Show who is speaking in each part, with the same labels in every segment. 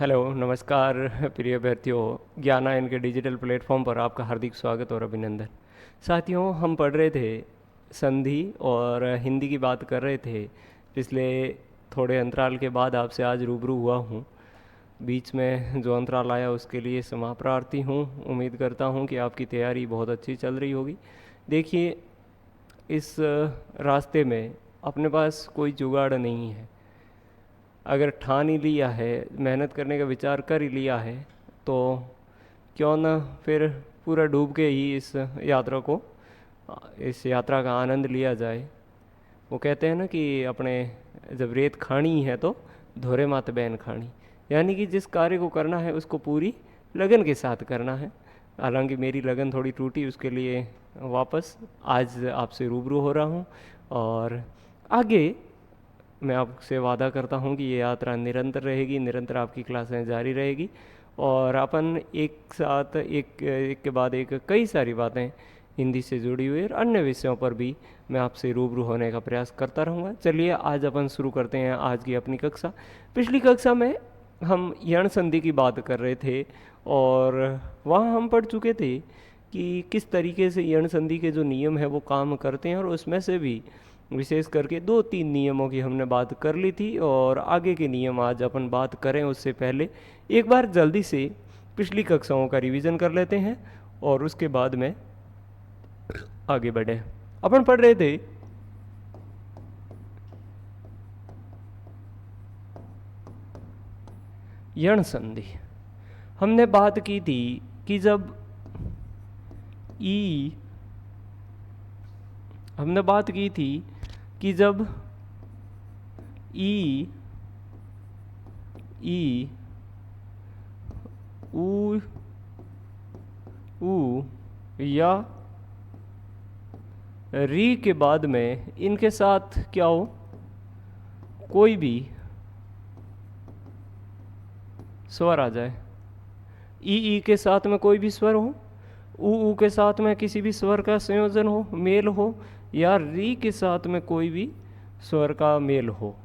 Speaker 1: Hello, नमस्कार प्रिय अभ्यर्थियों। ज्ञानायन के डिजिटल प्लेटफॉर्म पर आपका हार्दिक स्वागत और अभिनंदन। साथियों, हम पढ़ रहे थे संधि और हिंदी की बात कर रहे थे। पिछले थोड़े अंतराल के बाद आपसे आज रूबरू हुआ हूँ। बीच में जो अंतराल आया उसके लिए क्षमा प्रार्थी हूँ। उम्मीद करता हूँ कि आपकी तैयारी बहुत अच्छी चल रही होगी। देखिए, इस रास्ते में अपने पास कोई जुगाड़ नहीं है। अगर ठान ही लिया है, मेहनत करने का विचार कर ही लिया है, तो क्यों ना फिर पूरा डूब के ही इस यात्रा का आनंद लिया जाए। वो कहते हैं ना कि अपने जब रेत खानी है तो धोरे मात बैन खानी, यानी कि जिस कार्य को करना है उसको पूरी लगन के साथ करना है। हालांकि मेरी लगन थोड़ी टूटी, उसके लिए वापस आज आपसे रूबरू हो रहा हूँ। और आगे मैं आपसे वादा करता हूँ कि ये यात्रा निरंतर रहेगी, निरंतर आपकी क्लासें जारी रहेगी और अपन एक साथ एक के बाद एक कई सारी बातें हिंदी से जुड़ी हुई और अन्य विषयों पर भी मैं आपसे रूबरू होने का प्रयास करता रहूँगा। चलिए आज अपन शुरू करते हैं आज की अपनी कक्षा। पिछली कक्षा में हम यण संधि की बात कर रहे थे और वहाँ हम पढ़ चुके थे कि किस तरीके से यण संधि के जो नियम है वो काम करते हैं, और उसमें से भी विशेष करके 2-3 नियमों की हमने बात कर ली थी। और आगे के नियम आज अपन बात करें उससे पहले एक बार जल्दी से पिछली कक्षाओं का रिवीजन कर लेते हैं और उसके बाद में आगे बढ़े। अपन पढ़ रहे थे यण संधि। हमने बात की थी कि जब ई हमने बात की थी कि जब ई ई ऊ ऊ या री के बाद में इनके साथ क्या हो, कोई भी स्वर आ जाए। ई के साथ में कोई भी स्वर हो, ऊ के साथ में किसी भी स्वर का संयोजन हो, मेल हो, या री के साथ में कोई भी स्वर का मेल हो,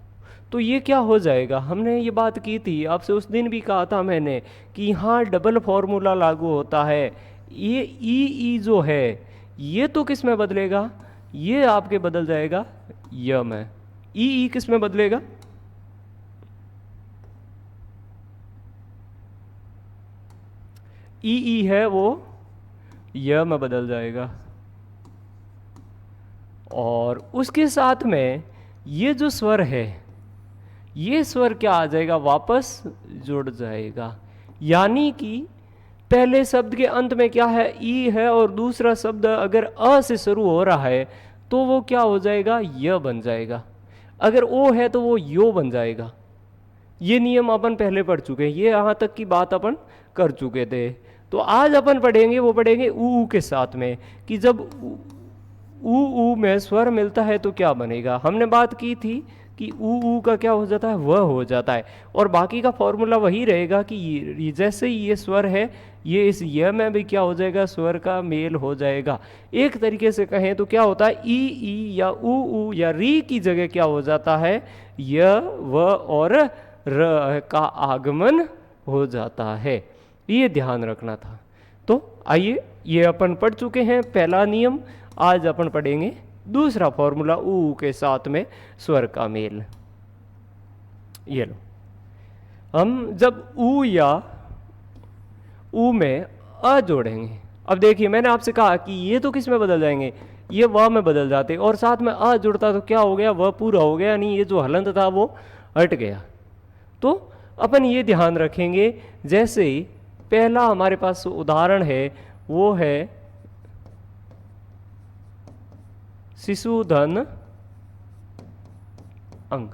Speaker 1: तो ये क्या हो जाएगा। हमने ये बात की थी आपसे, उस दिन भी कहा था मैंने कि यहाँ डबल फॉर्मूला लागू होता है। ये ई जो है ये तो किस में बदलेगा, ये आपके बदल जाएगा य में। ई किस में बदलेगा, ई है वो य में बदल जाएगा। और उसके साथ में ये जो स्वर है, ये स्वर क्या आ जाएगा, वापस जुड़ जाएगा। यानी कि पहले शब्द के अंत में क्या है, ई है, और दूसरा शब्द अगर अ से शुरू हो रहा है तो वो क्या हो जाएगा, य बन जाएगा। अगर ओ है तो वो यो बन जाएगा। ये नियम अपन पहले पढ़ चुके हैं, ये यहाँ तक की बात अपन कर चुके थे। तो आज अपन पढ़ेंगे, वो पढ़ेंगे ऊ के साथ में कि जब ऊ में स्वर मिलता है तो क्या बनेगा। हमने बात की थी कि ऊ का क्या हो जाता है, वह हो जाता है। और बाकी का फॉर्मूला वही रहेगा कि जैसे ही ये स्वर है, ये इस य में भी क्या हो जाएगा, स्वर का मेल हो जाएगा। एक तरीके से कहें तो क्या होता है, ई या ऊ या री की जगह क्या हो जाता है, य व और र का आगमन हो जाता है। ये ध्यान रखना था। तो आइए, ये अपन पढ़ चुके हैं पहला नियम। आज अपन पढ़ेंगे दूसरा फॉर्मूला, ऊ के साथ में स्वर का मेल। ये लो, हम जब ऊ या ऊ में अ जोड़ेंगे। अब देखिए, मैंने आपसे कहा कि ये तो किस में बदल जाएंगे, ये व में बदल जाते, और साथ में अ जुड़ता तो क्या हो गया, वह पूरा हो गया, यानी ये जो हलंत था वो हट गया। तो अपन ये ध्यान रखेंगे, जैसे पहला हमारे पास उदाहरण है वो है शिशुधन अंग।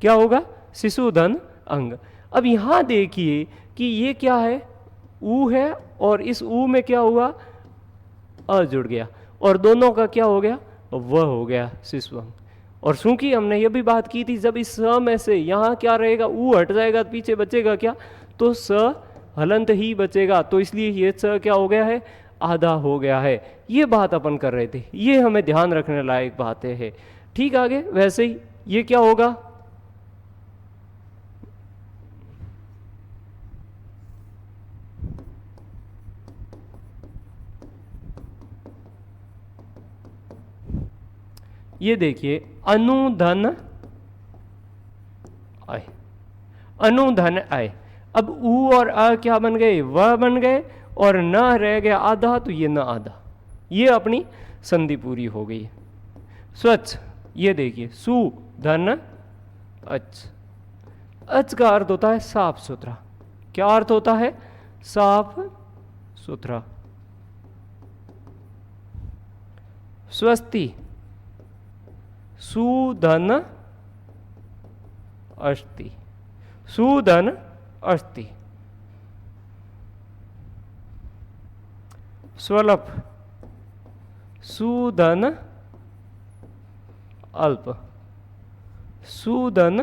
Speaker 1: क्या होगा, शिशुधन अंग। अब यहां देखिए कि ये क्या है, ऊ है, और इस ऊ में क्या हुआ, अ जुड़ गया, और दोनों का क्या हो गया, वह हो गया शिशु अंग। और चूंकि हमने ये भी बात की थी, जब इस स में से यहाँ क्या रहेगा, ऊ हट जाएगा, पीछे बचेगा क्या, तो स हलंत ही बचेगा। तो इसलिए ये स क्या हो गया है, आधा हो गया है। ये बात अपन कर रहे थे, ये हमें ध्यान रखने लायक बातें हैं। ठीक, आगे वैसे ही ये क्या होगा, ये देखिए अनुधन आय, अनुधन आय। अब उ और अ क्या बन गए, व बन गए, और न रह गया आधा, तो ये न आधा, ये अपनी संधि पूरी हो गई। स्वच्छ, ये देखिए सु धन अच, अच का अर्थ होता है साफ सुथरा। क्या अर्थ होता है, साफ सुथरा। स्वस्ति, सुधन अष्टि, सुधन अष्टि। स्वल्प, सुधन अल्प, सुधन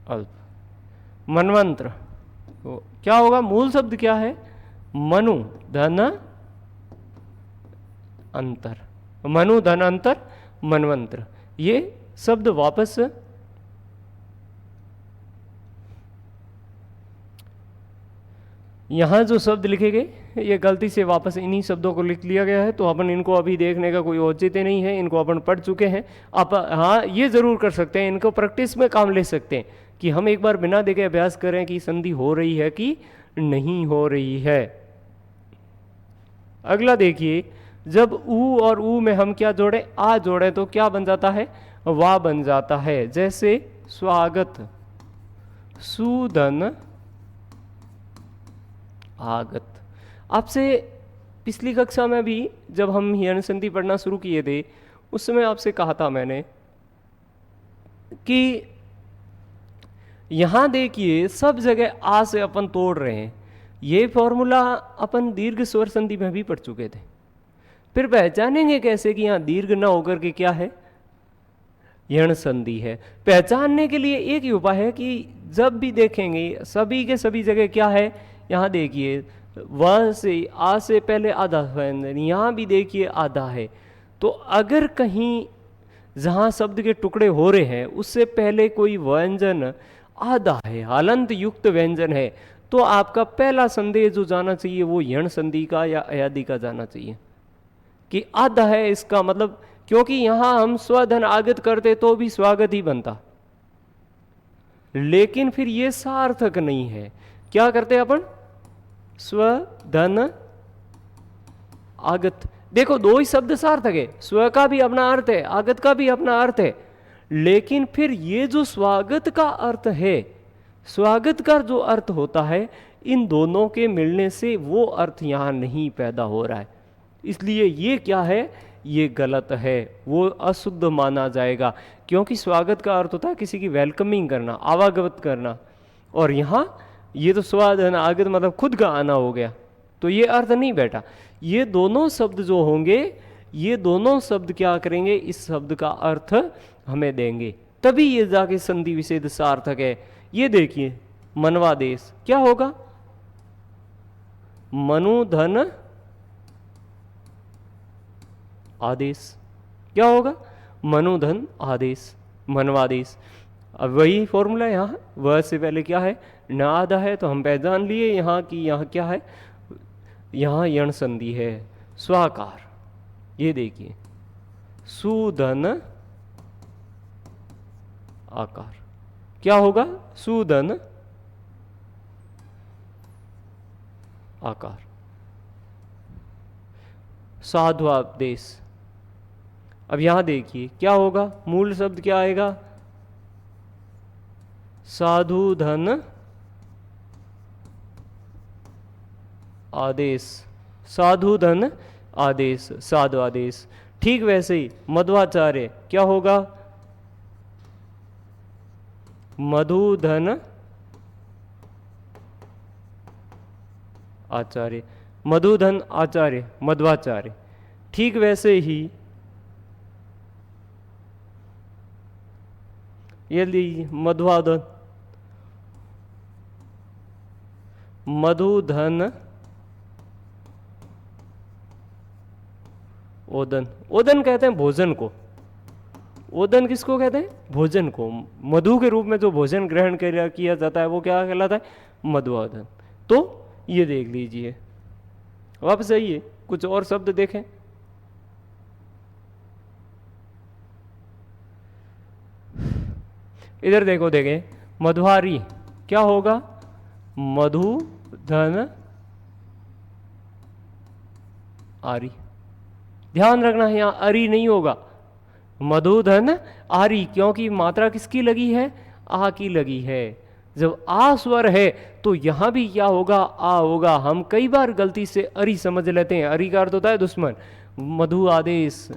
Speaker 1: अल्प। मनवंत्र, तो क्या होगा, मूल शब्द क्या है, मनु धन अंतर, मनु धन अंतर मनवंत्र। ये शब्द वापस यहाँ जो शब्द लिखे गए ये गलती से वापस इन्हीं शब्दों को लिख लिया गया है, तो अपन इनको अभी देखने का कोई औचित्य नहीं है, इनको अपन पढ़ चुके हैं। आप हाँ ये ज़रूर कर सकते हैं, इनको प्रैक्टिस में काम ले सकते हैं कि हम एक बार बिना देखे अभ्यास करें कि संधि हो रही है कि नहीं हो रही है। अगला देखिए, जब ऊ और ऊ में हम क्या जोड़े, आ जोड़े, तो क्या बन जाता है, वा बन जाता है। जैसे स्वागत, सुधन आगत। आपसे पिछली कक्षा में भी जब हम हिरण संधि पढ़ना शुरू किए थे, उस समय आपसे कहा था मैंने कि यहाँ देखिए सब जगह आ से अपन तोड़ रहे हैं। ये फॉर्मूला अपन दीर्घ स्वर संधि में भी पढ़ चुके थे। फिर पहचानेंगे कैसे कि यहाँ दीर्घ न होकर के क्या है, यण संधि है। पहचानने के लिए एक ही उपाय है कि जब भी देखेंगे सभी के सभी जगह क्या है, यहाँ देखिए व से आ से पहले आधा व्यंजन, यहाँ भी देखिए आधा है। तो अगर कहीं जहाँ शब्द के टुकड़े हो रहे हैं उससे पहले कोई व्यंजन आधा है, हलंत युक्त व्यंजन है, तो आपका पहला संदेह जो जाना चाहिए वो यण संधि का या अयादि का जाना चाहिए कि आधा है। इसका मतलब, क्योंकि यहां हम स्वधन आगत करते तो भी स्वागत ही बनता, लेकिन फिर ये सार्थक नहीं है। क्या करते अपन, स्वधन आगत। देखो दो ही शब्द सार्थक है, स्व का भी अपना अर्थ है, आगत का भी अपना अर्थ है, लेकिन फिर ये जो स्वागत का अर्थ है, स्वागत का जो अर्थ होता है, इन दोनों के मिलने से वो अर्थ यहां नहीं पैदा हो रहा है। इसलिए ये क्या है, ये गलत है, वो अशुद्ध माना जाएगा। क्योंकि स्वागत का अर्थ होता है किसी की वेलकमिंग करना, आवागत करना, और यहाँ ये तो स्वाधन आगत मतलब खुद का आना हो गया, तो ये अर्थ नहीं बैठा। ये दोनों शब्द जो होंगे, ये दोनों शब्द क्या करेंगे, इस शब्द का अर्थ हमें देंगे, तभी ये जाके संधि विच्छेद सार्थक है। ये देखिए मनवादेश क्या होगा, मनुधन आदेश, क्या होगा, मनुधन आदेश, मनवादेश। अब वही फॉर्मूला यहाँ, वह से पहले क्या है, न आधा है, तो हम पहचान लिए यहाँ की यहाँ क्या है, यहाँ यण संधि है, स्वाकार। ये देखिए सुधन आकार, क्या होगा, सुधन आकार। साधुआदेश, अब यहां देखिए क्या होगा, मूल शब्द क्या आएगा, साधु धन आदेश, साधु धन आदेश, साधु आदेश। ठीक वैसे ही मध्वाचार्य क्या होगा, मधुधन आचार्य, मधुधन आचार्य, मध्वाचार्य। ठीक वैसे ही ये लीजिए मध्वाधन, मधुधन ओदन। ओदन कहते हैं भोजन को, ओदन किसको कहते हैं, भोजन को। मधु के रूप में जो भोजन ग्रहण किया जाता है वो क्या कहलाता है, मधुओदन। तो ये देख लीजिए वापस आइए, कुछ और शब्द देखें। इधर देखो, देखें मधुआरी क्या होगा? मधु धन आरी। ध्यान रखना है यहाँ अरी नहीं होगा, मधु धन आरी, क्योंकि मात्रा किसकी लगी है? आ की लगी है। जब आ स्वर है तो यहां भी क्या होगा? आ होगा। हम कई बार गलती से अरी समझ लेते हैं, अरी का अर्थ होता है दुश्मन। मधु आदेश,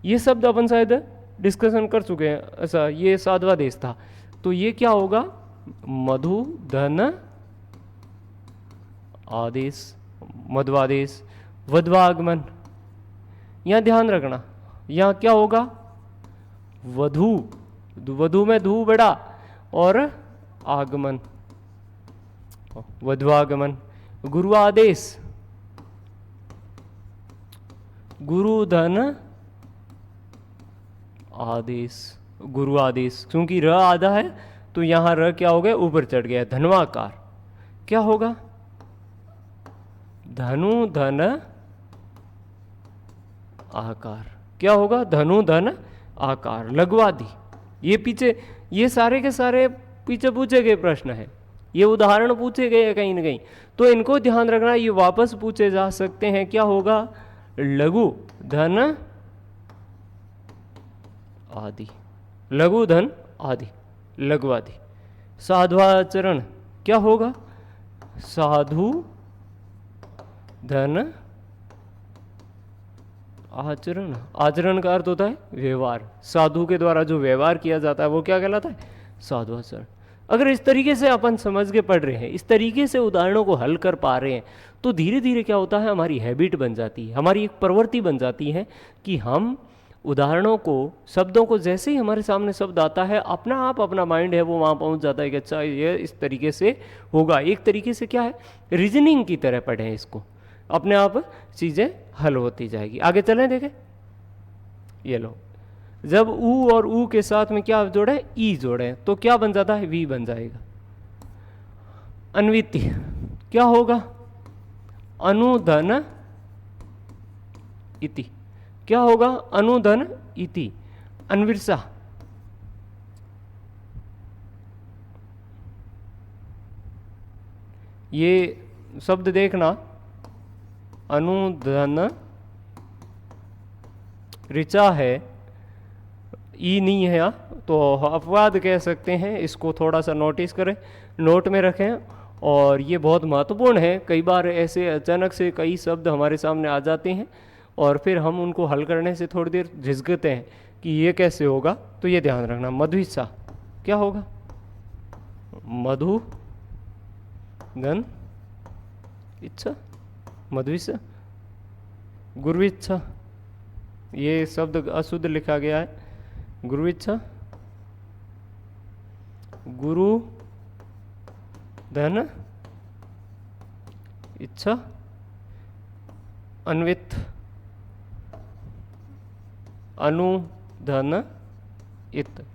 Speaker 1: ये शब्द अपन शायद डिस्कशन कर चुके हैं, ऐसा ये साधवा देश था। तो ये क्या होगा? मधु धन आदेश, मध्वादेश, वध्वागमन। यहां ध्यान रखना, यहां क्या होगा? वधु, वधु में धू बड़ा और आगमन, वध्वागमन। गुरु आदेश, गुरु धन आदेश, गुरु आदेश। क्योंकि र आधा है तो यहां र क्या हो गया? ऊपर चढ़ गया, धनवाकार। क्या होगा? धनु धन आकार। क्या होगा? धनु धन आकार, लघुवादी। ये पीछे, ये सारे के सारे पीछे पूछे गए प्रश्न है, ये उदाहरण पूछे गए कहीं ना कहीं, तो इनको ध्यान रखना, ये वापस पूछे जा सकते हैं। क्या होगा? लघु धन आदि, लघु धन आदि, लघुवादी। साधुआचरण क्या होगा? साधु धन आचरण। आचरण का अर्थ होता है व्यवहार, साधु के द्वारा जो व्यवहार किया जाता है वो क्या कहलाता है? साधुआचरण। अगर इस तरीके से अपन समझ के पढ़ रहे हैं, इस तरीके से उदाहरणों को हल कर पा रहे हैं, तो धीरे धीरे क्या होता है? हमारी हैबिट बन जाती है, हमारी एक प्रवृत्ति बन जाती है कि हम उदाहरणों को, शब्दों को, जैसे ही हमारे सामने शब्द आता है, अपना आप, अपना माइंड है वो वहाँ पहुँच जाता है कि अच्छा ये इस तरीके से होगा। एक तरीके से क्या है? रीजनिंग की तरह पढ़ें इसको, अपने आप चीज़ें हल होती जाएगी। आगे चलें, देखें ये लो, जब ऊ और ऊ के साथ में क्या जोड़े? ई जोड़े, तो क्या बन जाता है? वी बन जाएगा। अन्विति क्या होगा? अनुधन इति। क्या होगा? अनुधन इति। अन्विर्सा, ये शब्द देखना, अनुधन ऋचा है, ई नहीं है, तो अपवाद कह सकते हैं। इसको थोड़ा सा नोटिस करें, नोट में रखें, और ये बहुत महत्वपूर्ण है। कई बार ऐसे अचानक से कई शब्द हमारे सामने आ जाते हैं और फिर हम उनको हल करने से थोड़ी देर झिझकते हैं कि ये कैसे होगा, तो ये ध्यान रखना। मधुइच्छा क्या होगा? मधु धन इच्छा, मधुइच्छा। गुरुइच्छा, ये शब्द अशुद्ध लिखा गया है, गुरुइच्छा। गुरु धन इच्छा, अन्वित, अनु धन इत।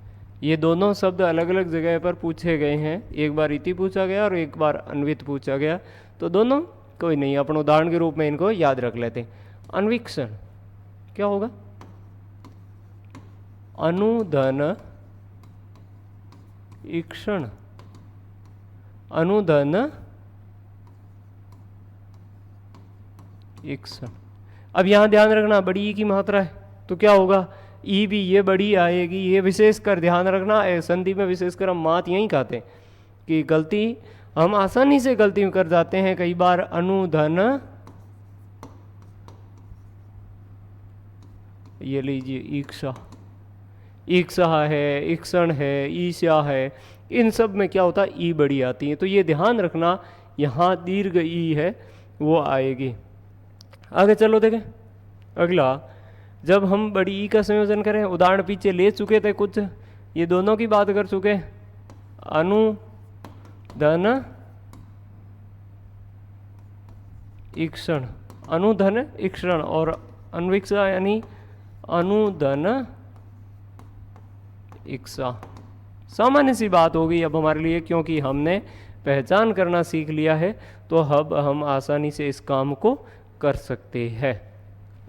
Speaker 1: ये दोनों शब्द अलग अलग जगह पर पूछे गए हैं, एक बार इति पूछा गया और एक बार अन्वित पूछा गया, तो दोनों कोई नहीं, अपन उदाहरण के रूप में इनको याद रख लेते हैं। अन्वीक्षण क्या होगा? अनुधन ईक्षण, अनुधन ईक्षण। अब यहां ध्यान रखना, बड़ी ई की मात्रा है तो क्या होगा? ई भी ये बड़ी आएगी। ये विशेषकर ध्यान रखना, संधि में विशेषकर हम मात यहीं खाते हैं कि गलती, हम आसानी से गलती कर जाते हैं कई बार। अनुधन, ये लीजिए ईक्षा, ईक्षा है, ईक्षण है, ईशा है, इन सब में क्या होता है? ई बड़ी आती है। तो ये ध्यान रखना, यहाँ दीर्घ ई है वो आएगी। आगे चलो देखें अगला, जब हम बड़ी ई का संयोजन करें, उदाहरण पीछे ले चुके थे कुछ, ये दोनों की बात कर चुके। अनुधन ईक्षण, अनुधन ईक्षण, और अन्वीक्षा यानी अनुधन इच्छा। सामान्य सी बात होगी अब हमारे लिए, क्योंकि हमने पहचान करना सीख लिया है, तो अब हम आसानी से इस काम को कर सकते हैं।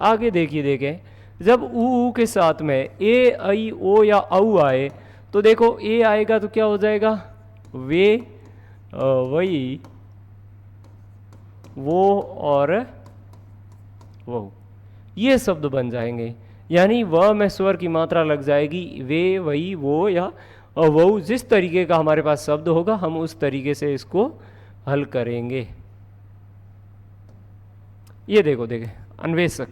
Speaker 1: आगे देखें, जब ऊ के साथ में ए आई ओ या औ आए तो देखो ए आएगा तो क्या हो जाएगा, वे वही वो और वो, ये शब्द बन जाएंगे। यानी व में स्वर की मात्रा लग जाएगी, वे वही वो या वो, जिस तरीके का हमारे पास शब्द होगा हम उस तरीके से इसको हल करेंगे। ये देखो अन्वेषक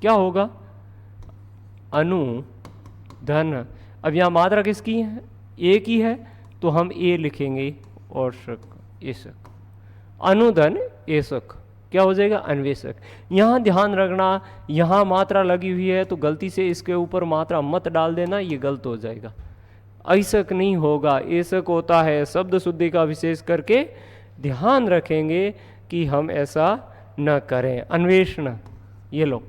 Speaker 1: क्या होगा, अनु धन। अब यहाँ मात्रा किसकी है, ए की है, तो हम ए लिखेंगे और शक एशक, अनुधन एशक क्या हो जाएगा, अन्वेषक। यहाँ ध्यान रखना, यहाँ मात्रा लगी हुई है तो गलती से इसके ऊपर मात्रा मत डाल देना, ये गलत हो जाएगा। ऐसक नहीं होगा, एशक होता है। शब्द शुद्धि का विशेष करके ध्यान रखेंगे कि हम ऐसा न करें। अन्वेषण, ये लो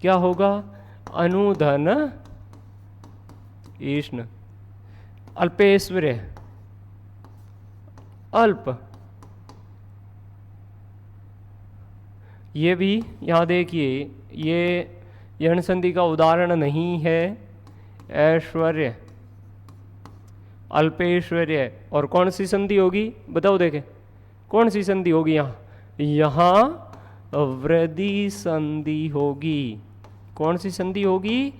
Speaker 1: क्या होगा, अनुधन ईष्ण। अल्पेश्वर्य, अल्प, ये भी यहाँ देखिए ये यण संधि का उदाहरण नहीं है। ऐश्वर्य, अल्पेश्वर्य, और कौन सी संधि होगी बताओ, देखें कौन सी संधि होगी यहाँ, यहाँ वृद्धि संधि होगी। कौन सी संधि होगी,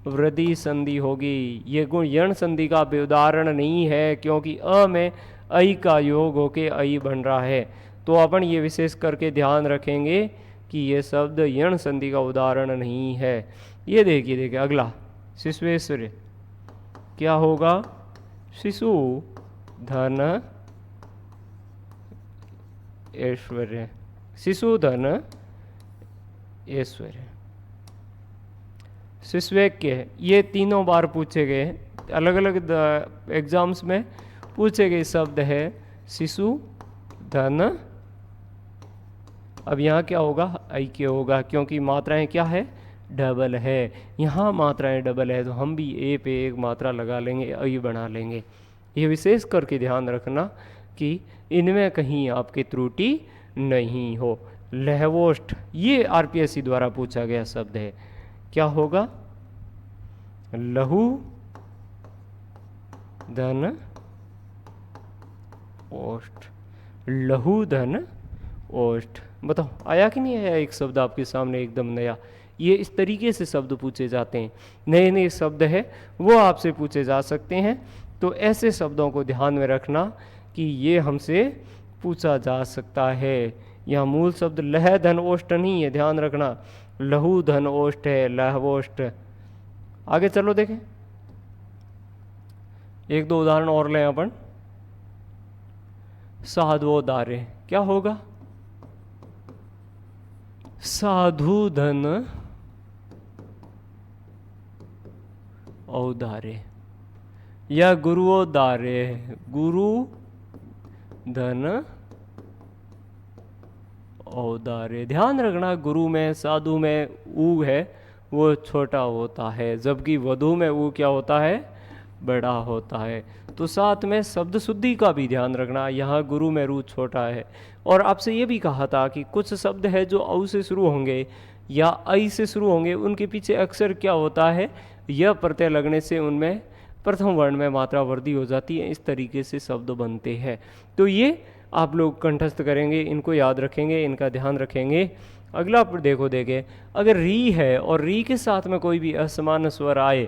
Speaker 1: वृद्धि संधि होगी। ये गुण यण संधि का उदाहरण नहीं है, क्योंकि अ में ऐ का योग होके ऐ बन रहा है। तो अपन ये विशेष करके ध्यान रखेंगे कि ये शब्द यण संधि का उदाहरण नहीं है। ये देखिए अगला, शिशुएश्वर्य क्या होगा, शिशु धन ऐश्वर्य, शिशु धन ऐश्वर्य। शिशुवैक्य, ये तीनों बार पूछे गए, अलग अलग एग्जाम्स में पूछे गए शब्द है, शिशु धन। अब यहाँ क्या होगा, ऐक्य होगा, क्योंकि मात्राएं क्या है, डबल है। यहाँ मात्राएं डबल है तो हम भी ए पे एक मात्रा लगा लेंगे, ऐ बना लेंगे। ये विशेष करके ध्यान रखना कि इनमें कहीं आपकी त्रुटि नहीं हो। लहवोष्ठ, ये आरपीएससी द्वारा पूछा गया शब्द है, क्या होगा, लहू धन ओष्ठ, लहू धन ओष्ठ। बताओ आया कि नहीं आया, एक शब्द आपके सामने एकदम नया। ये इस तरीके से शब्द पूछे जाते हैं, नए नए शब्द है वो आपसे पूछे जा सकते हैं। तो ऐसे शब्दों को ध्यान में रखना कि ये हमसे पूछा जा सकता है। यहाँ मूल शब्द लह धन ओष्ठ नहीं है, ध्यान रखना, लहू धन ओष्ठ है, लहवोष्ठ। आगे चलो देखें, एक दो उदाहरण और लें अपन। साधुदार्य क्या होगा, साधु धन औदार्य, या गुरुओदार्य, गुरु धन औदार्य। ध्यान रखना, गुरु में साधु में ऊ है वो छोटा होता है, जबकि वधु में ऊ क्या होता है, बड़ा होता है। तो साथ में शब्द शुद्धि का भी ध्यान रखना, यहाँ गुरु में रू छोटा है। और आपसे ये भी कहा था कि कुछ शब्द है जो औ से शुरू होंगे या ऐ से शुरू होंगे, उनके पीछे अक्सर क्या होता है, यह प्रत्यय लगने से उनमें प्रथम वर्ण में मात्रा वृद्धि हो जाती है। इस तरीके से शब्द बनते हैं। तो ये आप लोग कंठस्थ करेंगे, इनको याद रखेंगे, इनका ध्यान रखेंगे। अगला देखो अगर री है और री के साथ में कोई भी असमान स्वर आए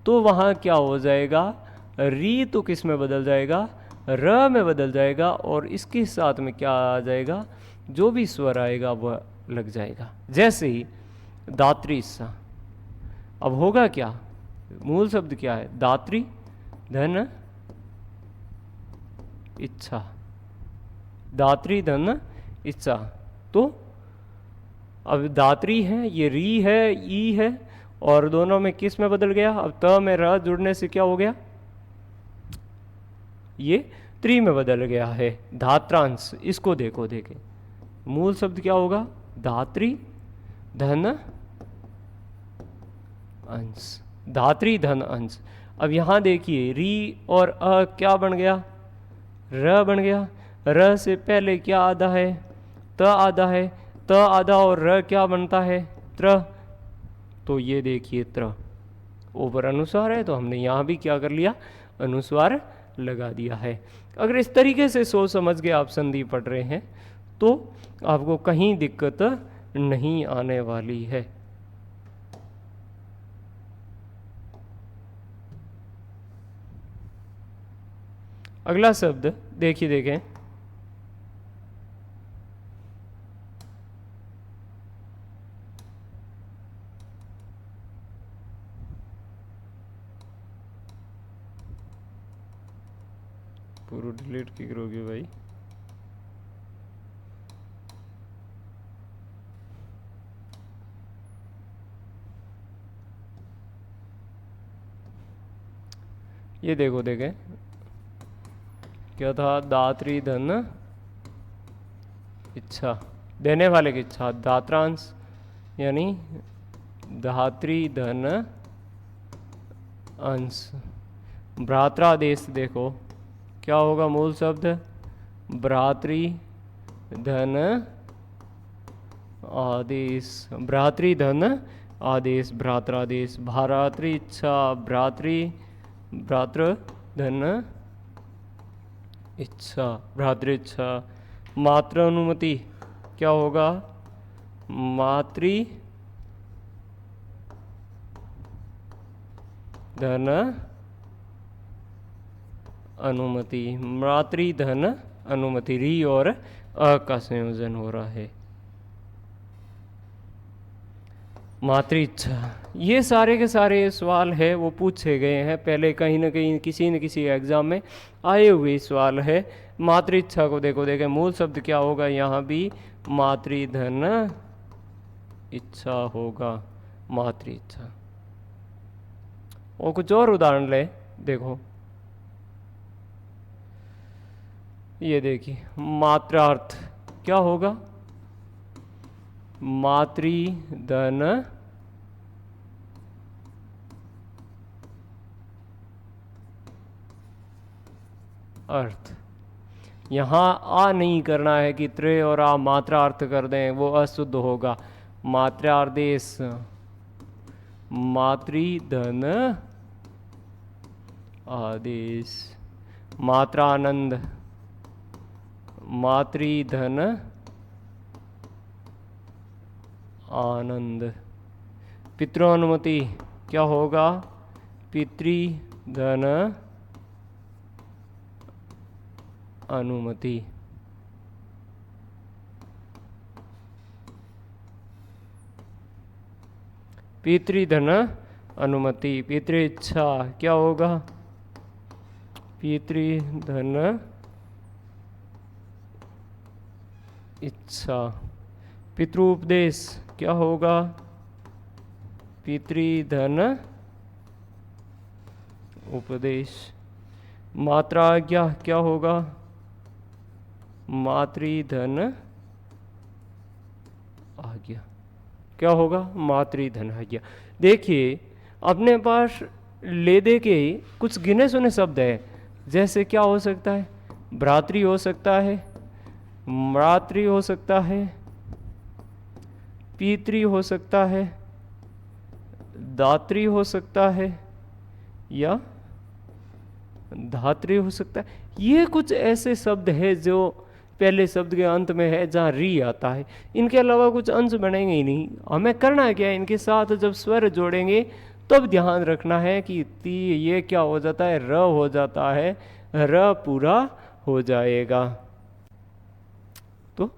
Speaker 1: तो वहाँ क्या हो जाएगा, री तो किस में बदल जाएगा, र में बदल जाएगा, और इसके साथ में क्या आ जाएगा, जो भी स्वर आएगा वह लग जाएगा। जैसे ही दात्री सा, अब होगा क्या, मूल शब्द क्या है, दात्री धन इच्छा, दात्री धन इच्छा। तो अब दात्री है, ये री है, ई है, और दोनों में किस में बदल गया, अब त में र जुड़ने से क्या हो गया, ये त्रि में बदल गया है। धात्रांश, इसको देखो मूल शब्द क्या होगा, धात्री धन अंश, धात्री धन अंश। अब यहाँ देखिए री और अ क्या बन गया, र बन गया। र से पहले क्या आधा है, त आधा है, त आधा और र क्या बनता है, त्र। तो ये देखिए त्र, ऊपर अनुस्वार है तो हमने यहाँ भी क्या कर लिया, अनुस्वार लगा दिया है। अगर इस तरीके से सोच समझ के आप संधि पढ़ रहे हैं तो आपको कहीं दिक्कत नहीं आने वाली है। अगला शब्द देखिए, देखें, पूरा डिलीट की करोगे भाई। ये देखो, देखें क्या था, दात्री धन इच्छा, देने वाले की इच्छा, दात्रांश यानी धात्री धन अंश। भ्रात्रादेश देखो क्या होगा, मूल शब्द भ्रातृ धन आदेश, भ्रातृ धन आदेश, भ्रात्रादेश, भ्रातृ इच्छा, भ्रातृ धन इच्छा, भ्रातृ इच्छा। मात्र अनुमति क्या होगा, मातृ धन अनुमति, मातृ धन अनुमति, री और अ का संयोजन हो रहा है, मातृ इच्छा। ये सारे के सारे सवाल है वो पूछे गए हैं पहले कहीं ना कहीं किसी न किसी एग्जाम में आए हुए सवाल है। मातृ इच्छा को देखो, देखें मूल शब्द क्या होगा, यहाँ भी मातृ धन इच्छा होगा, मातृ इच्छा। और कुछ और उदाहरण ले, देखो ये देखिए, मात्रार्थ क्या होगा, मातृ धन अर्थ। यहाँ आ नहीं करना है कि त्रे और आ मात्रा अर्थ कर दें, वो अशुद्ध होगा। मात्रार्देश, मातृ धन आदेश, मात्रानंद, मातृ धन आनंद। पितृअनुमति क्या होगा, पितृ धन अनुमति। पितृधन अनुमति, पितृ इच्छा क्या होगा, पितृधन इच्छा। पितृउपदेश क्या होगा, पितृधन उपदेश। मात्राज्ञा क्या होगा, मातृधन आज्ञा। क्या होगा, मातृधन आज्ञा। देखिए अपने पास ले दे के कुछ गिने सुने शब्द है, जैसे क्या हो सकता है, भ्रातृ हो सकता है, मातृ हो सकता है, पितृ हो सकता है, दात्री हो सकता है, या धात्री हो सकता है। ये कुछ ऐसे शब्द है जो पहले शब्द के अंत में है जहाँ री आता है, इनके अलावा कुछ अंश बनेंगे ही नहीं। हमें करना क्या है, इनके साथ जब स्वर जोड़ेंगे तब ध्यान रखना है कि ती ये क्या हो जाता है, र हो जाता है, र पूरा हो जाएगा। तो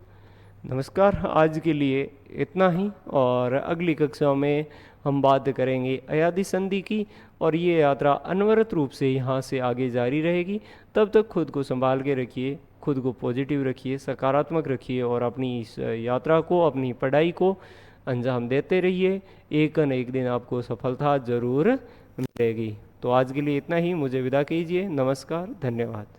Speaker 1: नमस्कार, आज के लिए इतना ही, और अगली कक्षा में हम बात करेंगे अयादि संधि की, और ये यात्रा अनवरत रूप से यहाँ से आगे जारी रहेगी। तब तक खुद को संभाल के रखिए, खुद को पॉजिटिव रखिए, सकारात्मक रखिए, और अपनी इस यात्रा को, अपनी पढ़ाई को अंजाम देते रहिए। एक न एक दिन आपको सफलता जरूर मिलेगी। तो आज के लिए इतना ही, मुझे विदा कीजिए। नमस्कार, धन्यवाद।